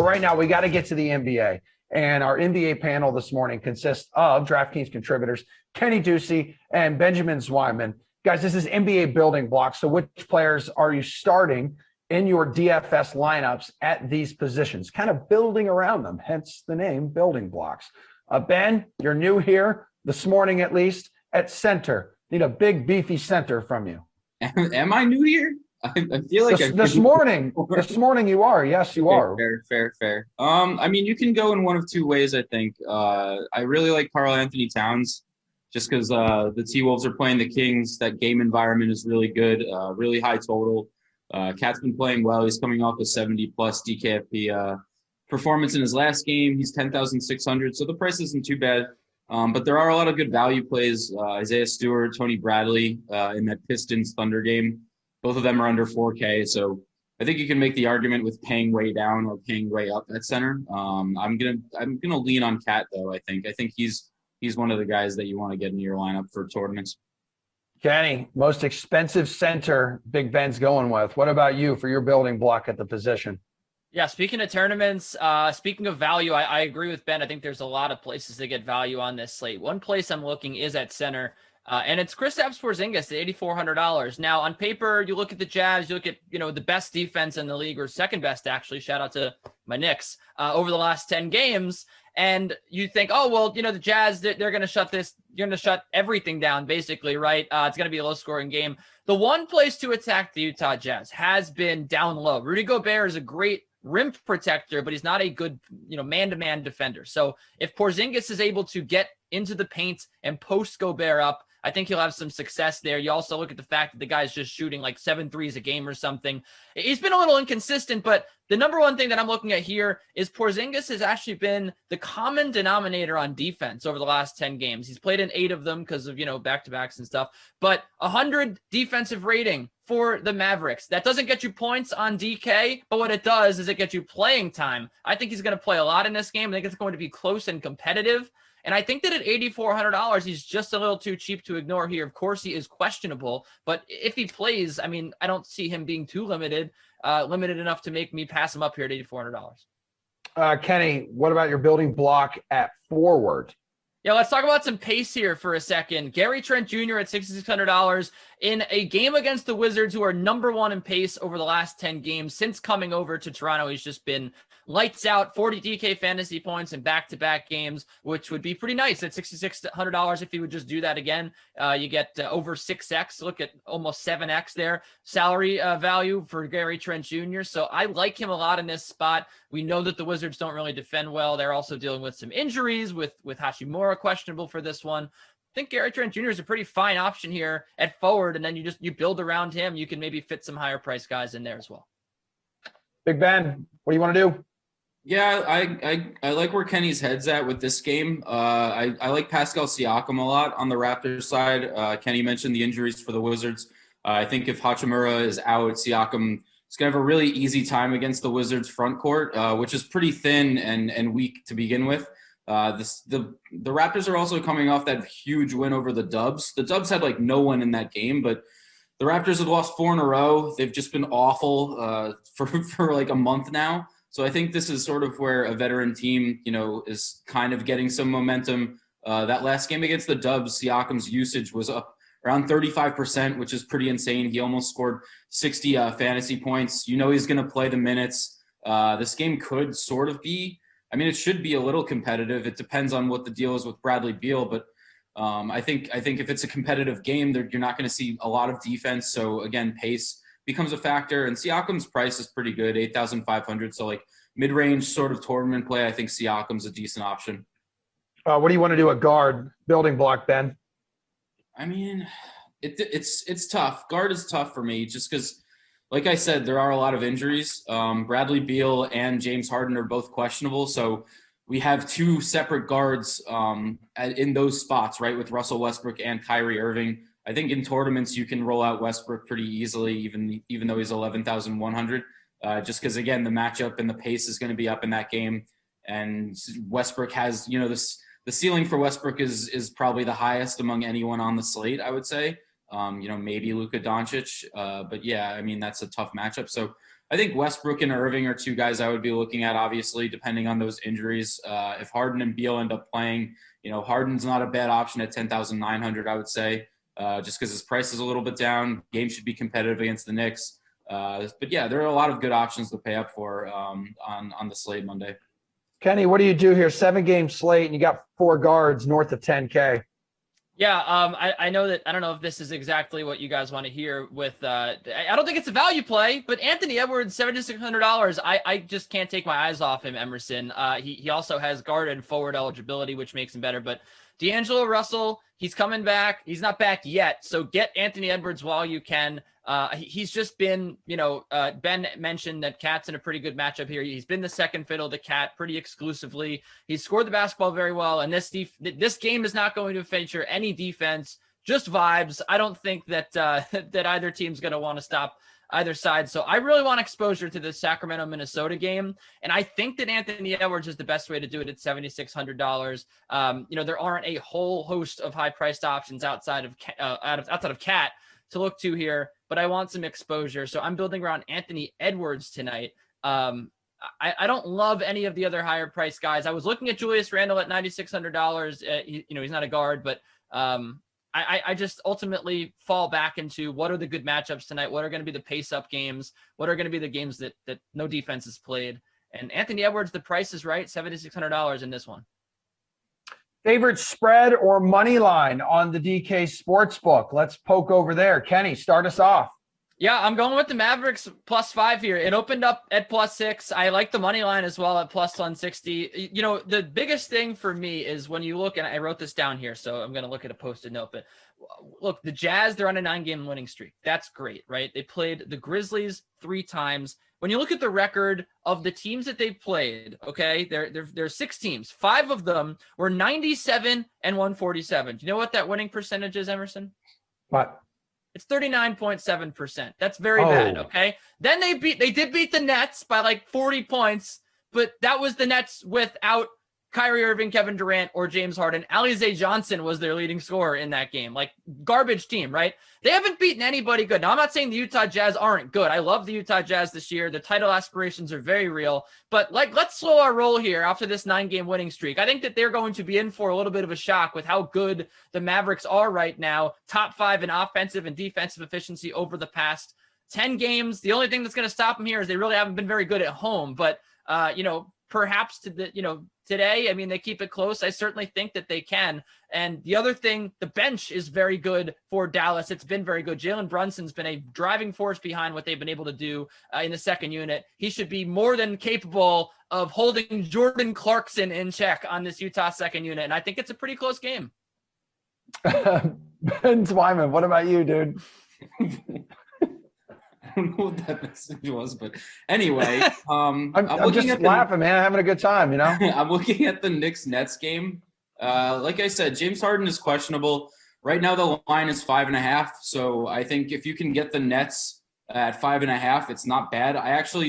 But right now, we got to get to the NBA. And our NBA panel this morning consists of DraftKings contributors Kenny Ducey and Benjamin Zweiman. Guys, this is NBA building blocks. So which players are you starting in your DFS lineups at these positions? Kind of building around them, hence the name building blocks. Ben, you're new here this morning, at least at center. Need a big, beefy center from you. Am I new here? I feel like this morning you are. Yes, you are. Fair. I mean, you can go in one of two ways, I think. I really like Karl Anthony Towns just because the T-Wolves are playing the Kings. That game environment is really good, really high total. Cat's been playing well. He's coming off a 70-plus DKFP performance in his last game. He's 10,600, so the price isn't too bad. But there are a lot of good value plays. Isaiah Stewart, Tony Bradley in that Pistons-Thunder game. Both of them are under 4K, so I think you can make the argument with paying way down or paying way up at center. I'm gonna lean on Cat though. I think he's one of the guys that you want to get into your lineup for tournaments. Kenny, most expensive center Big Ben's going with. What about you for your building block at the position? Yeah, speaking of tournaments, speaking of value, I agree with Ben. I think there's a lot of places to get value on this slate. One place I'm looking is at center. And it's Kristaps Porzingis at $8,400. Now, on paper, you look at the Jazz, you look at, the best defense in the league, or second best, actually. Shout out to my Knicks over the last 10 games. And you think, oh, well, the Jazz, they're going to shut this. You're going to shut everything down, basically, right? It's going to be a low-scoring game. The one place to attack the Utah Jazz has been down low. Rudy Gobert is a great rim protector, but he's not a good, man-to-man defender. So if Porzingis is able to get into the paint and post Gobert up, I think he'll have some success there. You also look at the fact that the guy's just shooting like 7 threes a game or something. He's been a little inconsistent, but the number one thing that I'm looking at here is Porzingis has actually been the common denominator on defense over the last 10 games. He's played in 8 of them because of, back-to-backs and stuff, but 100 defensive rating for the Mavericks. That doesn't get you points on DK, but what it does is it gets you playing time. I think he's going to play a lot in this game. I think it's going to be close and competitive. And I think that at $8,400, he's just a little too cheap to ignore here. Of course, he is questionable, but if he plays, I don't see him being too limited enough to make me pass him up here at $8,400. Kenny, what about your building block at forward? Yeah, let's talk about some pace here for a second. Gary Trent Jr. at $6,600 in a game against the Wizards, who are number one in pace over the last 10 games. Since coming over to Toronto, he's just been lights out, 40 DK fantasy points in back-to-back games, which would be pretty nice at $6,600 if he would just do that again. You get over 6x, look at almost 7x there, salary value for Gary Trent Jr. So I like him a lot in this spot. We know that the Wizards don't really defend well. They're also dealing with some injuries with Hachimura questionable for this one. I think Gary Trent Jr. is a pretty fine option here at forward, and then you build around him. You can maybe fit some higher price guys in there as well. Big Ben, what do you want to do? Yeah, I like where Kenny's head's at with this game. I like Pascal Siakam a lot on the Raptors side. Kenny mentioned the injuries for the Wizards. I think if Hachimura is out, Siakam is going to have a really easy time against the Wizards front court, which is pretty thin and weak to begin with. The Raptors are also coming off that huge win over the Dubs. The Dubs had no one in that game, but the Raptors have lost 4 in a row. They've just been awful for a month now. So I think this is sort of where a veteran team, is kind of getting some momentum. That last game against the Dubs, Siakam's usage was up around 35%, which is pretty insane. He almost scored 60 fantasy points. He's going to play the minutes. This game could sort of be, it should be a little competitive. It depends on what the deal is with Bradley Beal, but I think if it's a competitive game, you're not going to see a lot of defense. So again, pace becomes a factor, and Siakam's price is pretty good, $8,500. So mid-range sort of tournament play, I think Siakam's a decent option. What do you want to do at guard? Building block, Ben? It's tough. Guard is tough for me just because, like I said, there are a lot of injuries. Bradley Beal and James Harden are both questionable, so we have 2 separate guards in those spots, right, with Russell Westbrook and Kyrie Irving. I think in tournaments you can roll out Westbrook pretty easily, even though he's 11,100, just because, again, the matchup and the pace is going to be up in that game. And Westbrook has, the ceiling for Westbrook is probably the highest among anyone on the slate, I would say. Maybe Luka Doncic. But yeah, that's a tough matchup. So I think Westbrook and Irving are two guys I would be looking at, obviously, depending on those injuries. If Harden and Beal end up playing, Harden's not a bad option at 10,900, I would say, just because his price is a little bit down. Game should be competitive against the Knicks. But yeah, there are a lot of good options to pay up for on the slate Monday. Kenny, what do you do here? 7-game slate, and you got 4 guards north of 10K. Yeah, I know that. I don't know if this is exactly what you guys want to hear with, I don't think it's a value play, but Anthony Edwards, $7,600. I just can't take my eyes off him, Emerson. He also has guard and forward eligibility, which makes him better. But D'Angelo Russell, he's coming back. He's not back yet. So get Anthony Edwards while you can. He's just been, Ben mentioned that Cat's in a pretty good matchup here. He's been the second fiddle to Cat pretty exclusively. He's scored the basketball very well. And this game is not going to feature any defense, just vibes. I don't think that that either team's going to want to stop either side. So I really want exposure to the Sacramento, Minnesota game. And I think that Anthony Edwards is the best way to do it at $7,600. There aren't a whole host of high priced options outside of Cat to look to here, but I want some exposure. So I'm building around Anthony Edwards tonight. I don't love any of the other higher priced guys. I was looking at Julius Randle at $9,600. He's not a guard, but I just ultimately fall back into what are the good matchups tonight? What are going to be the pace up games? What are going to be the games that no defense has played? And Anthony Edwards, the price is right, $7,600 in this one. Favorite spread or money line on the DK Sportsbook? Let's poke over there. Kenny, start us off. Yeah, I'm going with the Mavericks +5 here. It opened up at +6. I like the money line as well at +160. The biggest thing for me is when you look, and I wrote this down here, so I'm going to look at a Post-it note, but look, the Jazz, they're on a 9-game winning streak. That's great, right? They played the Grizzlies 3 times. When you look at the record of the teams that they played, okay, there's 6 teams. 5 of them were 97 and 147. Do you know what that winning percentage is, Emerson? What? It's 39.7%. That's very bad, okay? Then they did beat the Nets by like 40 points, but that was the Nets without Kyrie Irving, Kevin Durant, or James Harden. Alize Johnson was their leading scorer in that game. Like, garbage team, right? They haven't beaten anybody good. Now, I'm not saying the Utah Jazz aren't good. I love the Utah Jazz this year. The title aspirations are very real. But, let's slow our roll here after this 9-game winning streak. I think that they're going to be in for a little bit of a shock with how good the Mavericks are right now. Top 5 in offensive and defensive efficiency over the past 10 games. The only thing that's going to stop them here is they really haven't been very good at home. But, perhaps today, I mean, they keep it close. I certainly think that they can. And the other thing, the bench is very good for Dallas. It's been very good. Jalen Brunson's been a driving force behind what they've been able to do in the second unit. He should be more than capable of holding Jordan Clarkson in check on this Utah second unit. And I think it's a pretty close game. Ben Zweiman, what about you, dude? I don't know what that message was, but anyway, I'm just laughing, man. I'm having a good time, I'm looking at the Knicks-Nets game. Like I said, James Harden is questionable. Right now, the line is 5.5. So I think if you can get the Nets at 5.5, it's not bad.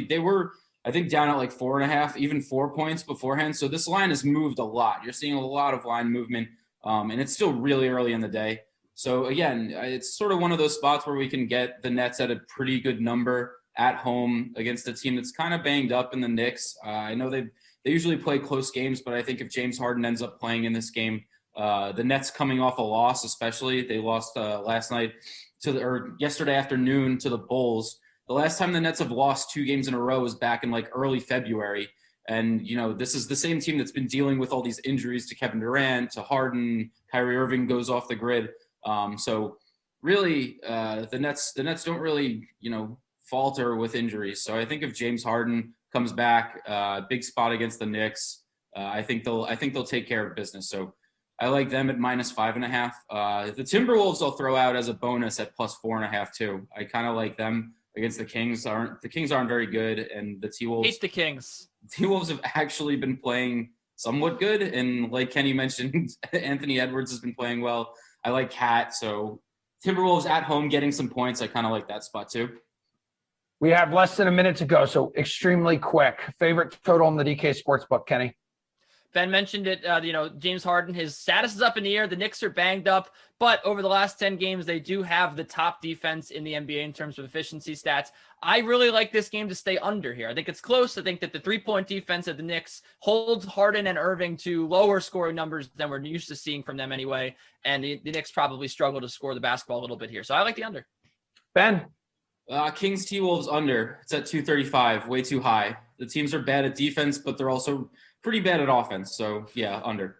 They were, I think, down at like 4.5, even 4 points beforehand. So this line has moved a lot. You're seeing a lot of line movement, and it's still really early in the day. So, again, it's sort of one of those spots where we can get the Nets at a pretty good number at home against a team that's kind of banged up in the Knicks. I know they usually play close games, but I think if James Harden ends up playing in this game, the Nets coming off a loss especially, they lost yesterday afternoon to the Bulls. The last time the Nets have lost 2 games in a row was back in like early February. And, this is the same team that's been dealing with all these injuries to Kevin Durant, to Harden. Kyrie Irving goes off the grid. So really, the Nets don't really, falter with injuries. So I think if James Harden comes back, big spot against the Knicks, I think they'll take care of business. So I like them at -5.5. The Timberwolves I'll throw out as a bonus at +4.5 too. I kind of like them against the Kings. The Kings aren't very good, and the T-Wolves. Hate the Kings. T-Wolves have actually been playing somewhat good, and like Kenny mentioned, Anthony Edwards has been playing well. I like Cat, so Timberwolves at home getting some points. I kind of like that spot too. We have less than a minute to go, so extremely quick. Favorite total in the DK Sportsbook, Kenny? Ben mentioned it. James Harden, his status is up in the air. The Knicks are banged up, but over the last 10 games, they do have the top defense in the NBA in terms of efficiency stats. I really like this game to stay under here. I think it's close. I think that the 3-point defense of the Knicks holds Harden and Irving to lower scoring numbers than we're used to seeing from them anyway. And the Knicks probably struggle to score the basketball a little bit here. So I like the under. Ben? Kings T-Wolves under. It's at 235, way too high. The teams are bad at defense, but they're also pretty bad at offense. So, yeah, under.